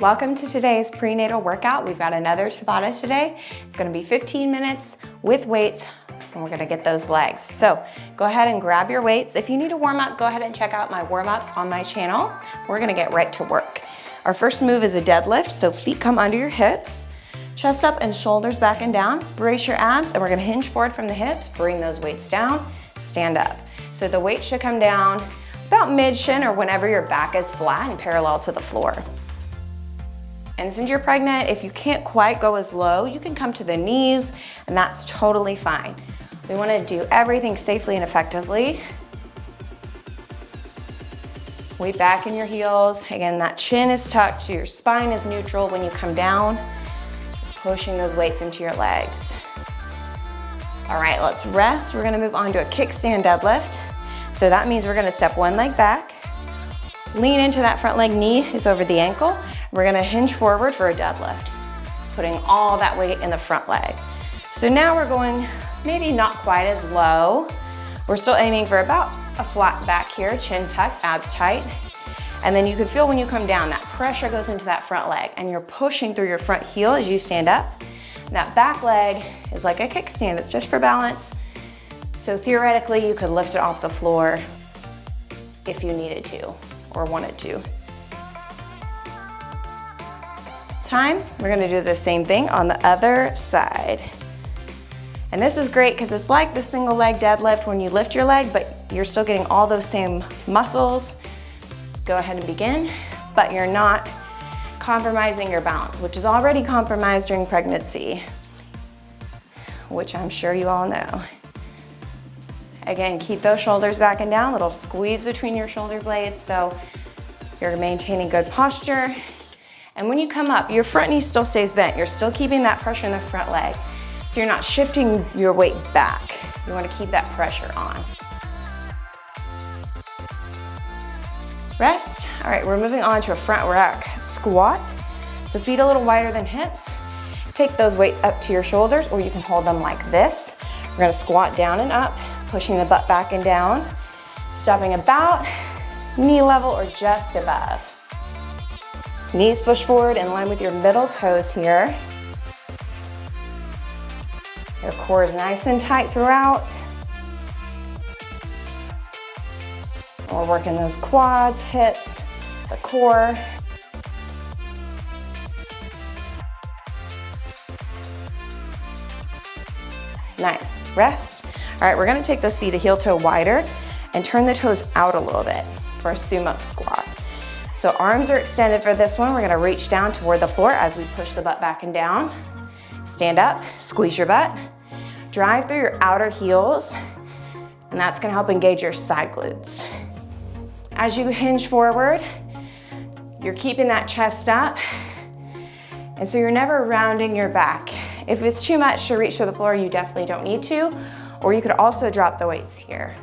Welcome to today's prenatal workout. We've got another Tabata today. It's gonna be 15 minutes with weights, and we're gonna get those legs. So go ahead and grab your weights. If you need a warm up, go ahead and check out my warm-ups on my channel. We're gonna get right to work. Our first move is a deadlift, so feet come under your hips, chest up and shoulders back and down. Brace your abs, and we're gonna hinge forward from the hips, bring those weights down, stand up. So the weight should come down about mid-shin or whenever your back is flat and parallel to the floor. And since you're pregnant, if you can't quite go as low, you can come to the knees, and that's totally fine. We wanna do everything safely and effectively. Weight back in your heels. Again, that chin is tucked, so your spine is neutral when you come down. Pushing those weights into your legs. All right, let's rest. We're gonna move on to a kickstand deadlift. So that means we're gonna step one leg back, lean into that front leg, knee is over the ankle. We're gonna hinge forward for a deadlift, putting all that weight in the front leg. So now we're going maybe not quite as low. We're still aiming for about a flat back here, chin tucked, abs tight. And then you can feel when you come down, that pressure goes into that front leg and you're pushing through your front heel as you stand up. That back leg is like a kickstand, it's just for balance. So theoretically, you could lift it off the floor if you needed to or wanted to. Time, we're gonna do the same thing on the other side. And this is great because it's like the single leg deadlift when you lift your leg, but you're still getting all those same muscles. Just go ahead and begin, but you're not compromising your balance, which is already compromised during pregnancy, which I'm sure you all know. Again, keep those shoulders back and down, little squeeze between your shoulder blades so you're maintaining good posture. And when you come up, your front knee still stays bent. You're still keeping that pressure in the front leg. So you're not shifting your weight back. You wanna keep that pressure on. Rest. All right, we're moving on to a front rack squat. So feet a little wider than hips. Take those weights up to your shoulders, or you can hold them like this. We're gonna squat down and up, pushing the butt back and down, stopping about knee level or just above. Knees push forward in line with your middle toes here. Your core is nice and tight throughout. We're working those quads, hips, the core. Nice, rest. All right, we're gonna take those feet a heel toe wider and turn the toes out a little bit for a sumo squat. So arms are extended for this one. We're gonna reach down toward the floor as we push the butt back and down. Stand up, squeeze your butt. Drive through your outer heels, and that's gonna help engage your side glutes. As you hinge forward, you're keeping that chest up, and so you're never rounding your back. If it's too much to reach to the floor, you definitely don't need to, or you could also drop the weights here.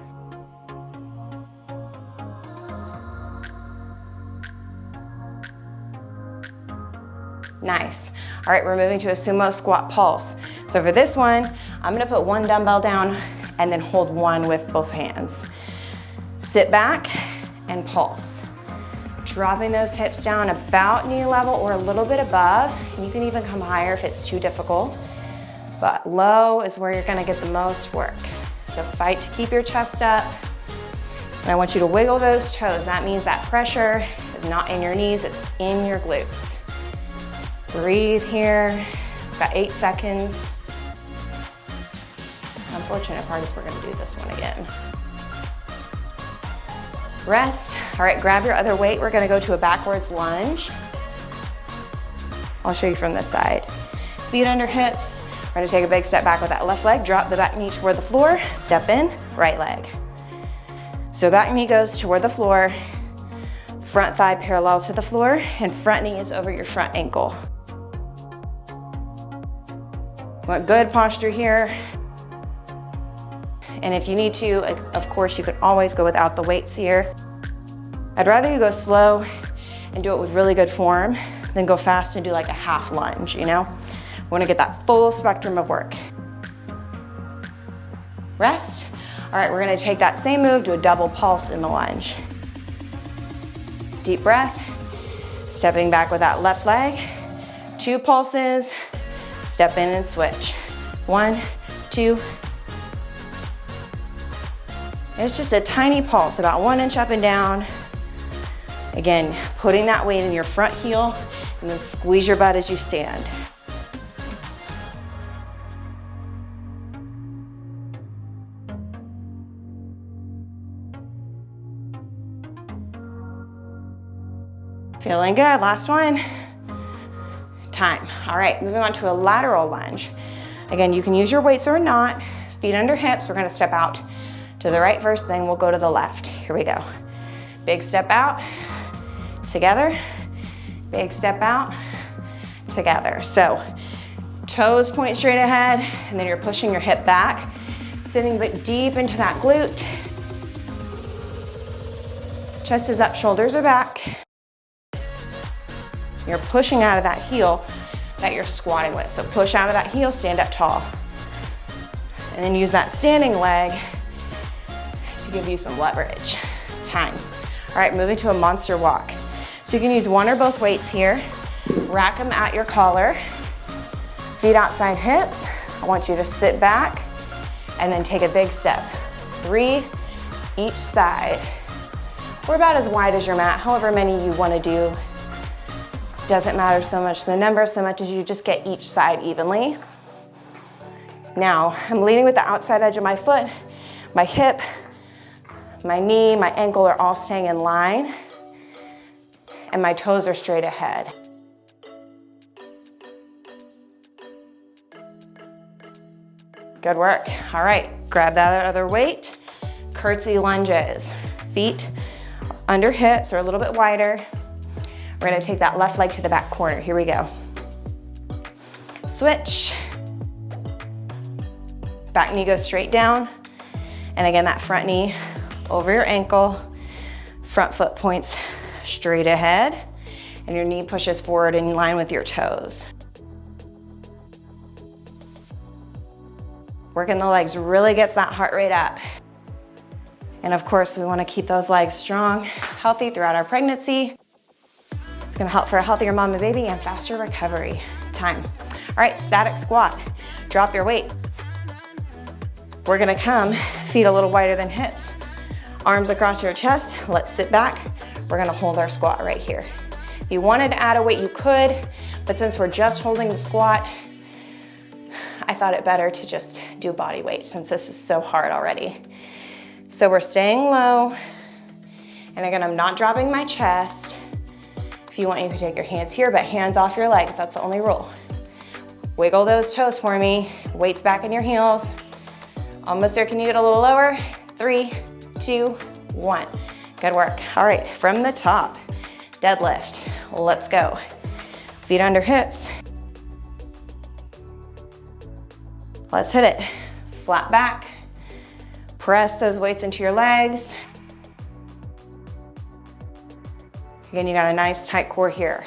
Nice. All right, we're moving to a sumo squat pulse. So for this one, I'm gonna put one dumbbell down and then hold one with both hands. Sit back and pulse. Dropping those hips down about knee level or a little bit above. You can even come higher if it's too difficult, but low is where you're gonna get the most work. So fight to keep your chest up. And I want you to wiggle those toes. That means that pressure is not in your knees, it's in your glutes. Breathe here, about 8 seconds. The unfortunate part is we're gonna do this one again. Rest. All right, grab your other weight. We're gonna go to a backwards lunge. I'll show you from this side. Feet under hips. We're gonna take a big step back with that left leg, drop the back knee toward the floor, step in, right leg. So back knee goes toward the floor, front thigh parallel to the floor, and front knee is over your front ankle. Want good posture here. And if you need to, of course, you can always go without the weights here. I'd rather you go slow and do it with really good form than go fast and do like a half lunge, you know? We wanna get that full spectrum of work. Rest. All right, we're gonna take that same move to a double pulse in the lunge. Deep breath. Stepping back with that left leg. 2 pulses, step in and switch. 1, 2. It's just a tiny pulse, about 1 inch up and down. Again, putting that weight in your front heel and then squeeze your butt as you stand. Feeling good, last one. Time. All right, moving on to a lateral lunge. Again, you can use your weights or not. Feet under hips, we're gonna step out to the right first, then we'll go to the left. Here we go. Big step out, together. Big step out, together. So, toes point straight ahead, and then you're pushing your hip back, sitting but deep into that glute. Chest is up, shoulders are back. You're pushing out of that heel that you're squatting with. So push out of that heel, stand up tall. And then use that standing leg to give you some leverage. Time. All right, moving to a monster walk. So you can use one or both weights here. Rack them at your collar. Feet outside hips. I want you to sit back and then take a big step. 3 each side. Or about as wide as your mat, however many you want to do. Doesn't matter so much the number, so much as you just get each side evenly. Now, I'm leading with the outside edge of my foot. My hip, my knee, my ankle are all staying in line. And my toes are straight ahead. Good work. All right, grab that other weight. Curtsy lunges. Feet under hips or a little bit wider. We're gonna take that left leg to the back corner. Here we go. Switch. Back knee goes straight down. And again, that front knee over your ankle. Front foot points straight ahead. And your knee pushes forward in line with your toes. Working the legs really gets that heart rate up. And of course, we wanna keep those legs strong, healthy throughout our pregnancy. It's gonna help for a healthier mom and baby and faster recovery. Time. All right, static squat. Drop your weight. We're gonna come, feet a little wider than hips. Arms across your chest, let's sit back. We're gonna hold our squat right here. If you wanted to add a weight, you could, but since we're just holding the squat, I thought it better to just do body weight since this is so hard already. So we're staying low, and again, I'm not dropping my chest. If you want, you can take your hands here, but hands off your legs, that's the only rule. Wiggle those toes for me. Weights back in your heels. Almost there, can you get a little lower? 3, 2, 1. Good work. All right, from the top, deadlift. Let's go. Feet under hips. Let's hit it. Flat back. Press those weights into your legs. Again, you got a nice tight core here.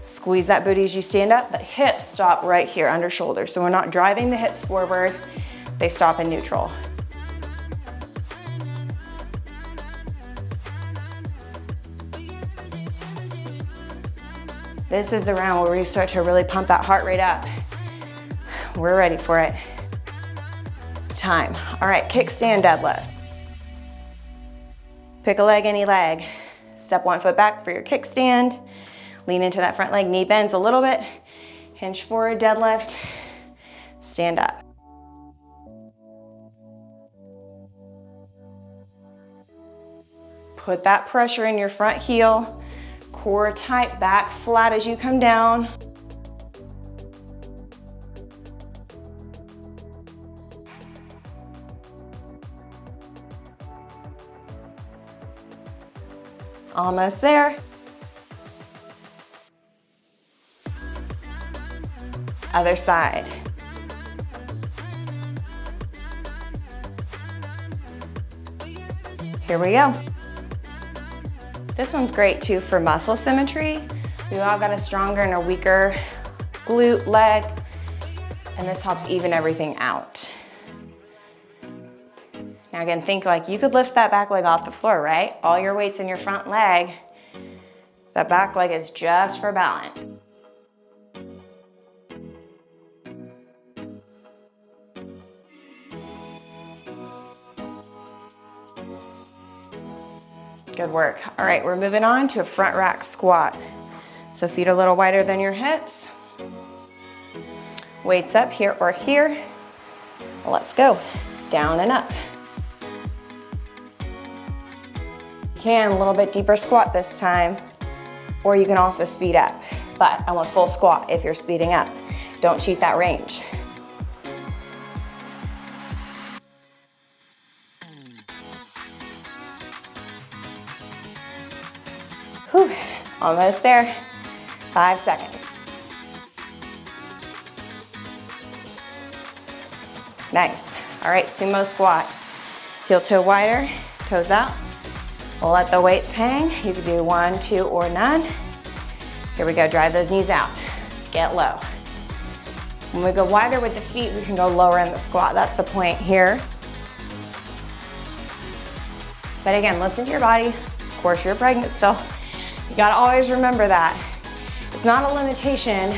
Squeeze that booty as you stand up, but hips stop right here under shoulder. So we're not driving the hips forward, they stop in neutral. This is the round where we start to really pump that heart rate up. We're ready for it. Time. All right, kickstand deadlift. Pick a leg, any leg. Step one foot back for your kickstand. Lean into that front leg, knee bends a little bit. Hinge forward, deadlift. Stand up. Put that pressure in your front heel. Core tight, back flat as you come down. Almost there. Other side. Here we go. This one's great too for muscle symmetry. We've all got a stronger and a weaker glute, leg, and this helps even everything out. Now again, think like you could lift that back leg off the floor, right? All your weight's in your front leg. That back leg is just for balance. Good work. All right, we're moving on to a front rack squat. So feet a little wider than your hips. Weights up here or here. Let's go. Down and up. You can, a little bit deeper squat this time, or you can also speed up. But I want full squat if you're speeding up. Don't cheat that range. Whew, almost there. 5 seconds. Nice. All right, sumo squat. Heel toe wider, toes out. We'll let the weights hang. You can do 1, 2, or none. Here we go, drive those knees out. Get low. When we go wider with the feet, we can go lower in the squat. That's the point here. But again, listen to your body. Of course, you're pregnant still. You gotta always remember that. It's not a limitation,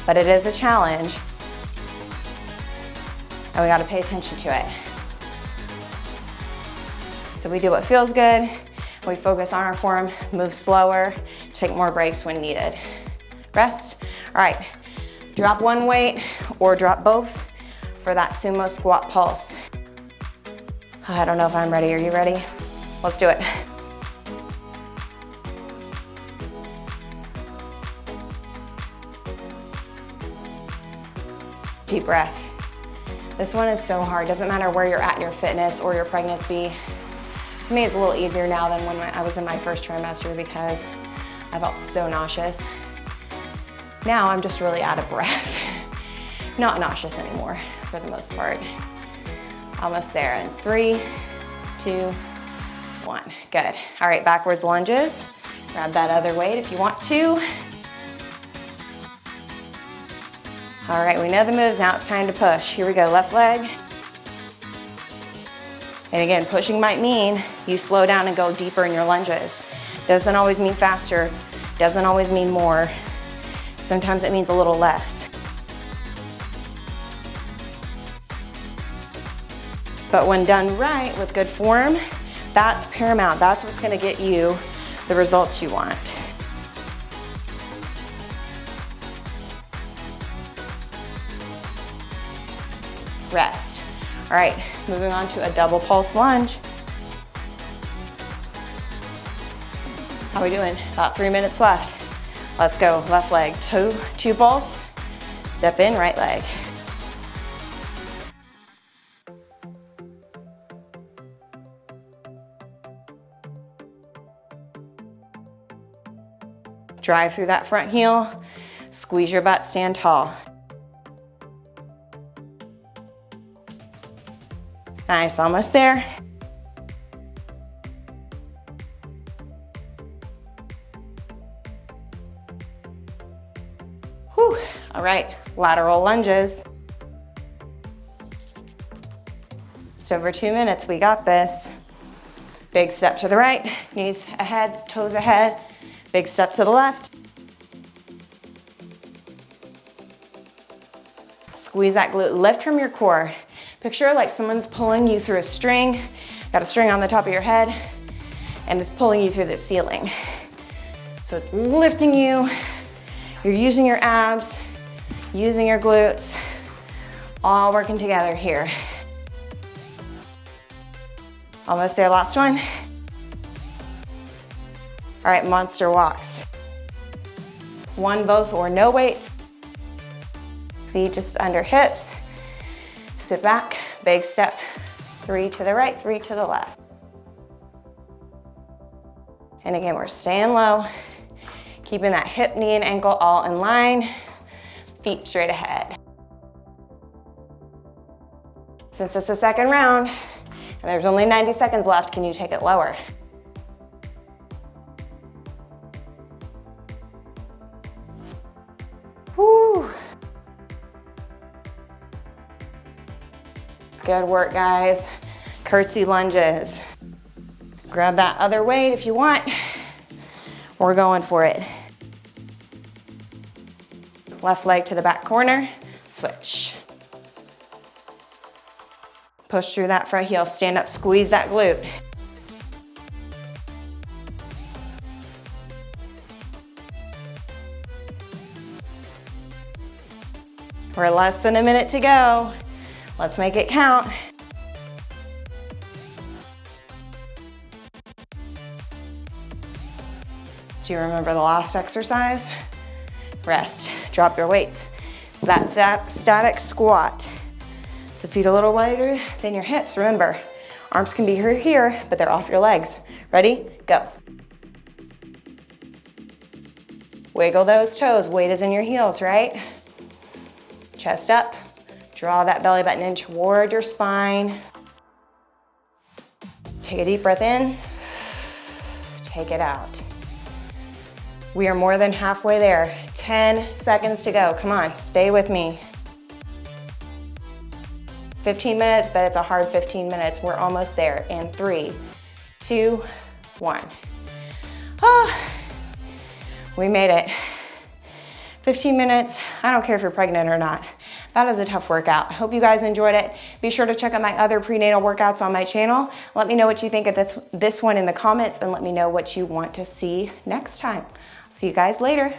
but it is a challenge. And we gotta pay attention to it. So we do what feels good. We focus on our form, move slower, take more breaks when needed. Rest. All right, drop one weight or drop both for that sumo squat pulse. I don't know if I'm ready. Are you ready? Let's do it. Deep breath. This one is so hard. Doesn't matter where you're at in your fitness or your pregnancy. For me, it's a little easier now than when I was in my first trimester because I felt so nauseous. Now I'm just really out of breath. Not nauseous anymore for the most part. Almost there in 3, 2, 1. Good. All right, backwards lunges. Grab that other weight if you want to. All right, we know the moves, now it's time to push. Here we go, left leg. And again, pushing might mean you slow down and go deeper in your lunges. Doesn't always mean faster, doesn't always mean more. Sometimes it means a little less. But when done right with good form, that's paramount. That's what's gonna get you the results you want. Rest. All right, moving on to a double pulse lunge. How are we doing? About 3 minutes left. Let's go, left leg, two pulse. Step in, right leg. Drive through that front heel, squeeze your butt, stand tall. Nice, almost there. Whew. All right, lateral lunges. Just over 2 minutes, we got this. Big step to the right, knees ahead, toes ahead. Big step to the left. Squeeze that glute, lift from your core. Picture like someone's pulling you through a string, got a string on the top of your head, and it's pulling you through the ceiling. So it's lifting you, you're using your abs, using your glutes, all working together here. Almost there, last one. All right, monster walks. One, both, or no weights. Feet just under hips. Sit back, big step. 3 to the right, 3 to the left. And again, we're staying low, keeping that hip, knee, and ankle all in line, feet straight ahead. Since it's the second round, and there's only 90 seconds left, can you take it lower? Woo. Good work, guys. Curtsy lunges. Grab that other weight if you want. We're going for it. Left leg to the back corner, switch. Push through that front heel, stand up, squeeze that glute. We're less than a minute to go. Let's make it count. Do you remember the last exercise? Rest, drop your weights. That's that static squat. So feet a little wider than your hips. Remember, arms can be here, but they're off your legs. Ready? Go. Wiggle those toes, weight is in your heels, right? Chest up, draw that belly button in toward your spine. Take a deep breath in, take it out. We are more than halfway there. 10 seconds to go, come on, stay with me. 15 minutes, but it's a hard 15 minutes. We're almost there in 3, 2, 1. Oh, we made it. 15 minutes, I don't care if you're pregnant or not. That is a tough workout. I hope you guys enjoyed it. Be sure to check out my other prenatal workouts on my channel. Let me know what you think of this one in the comments, and let me know what you want to see next time. See you guys later.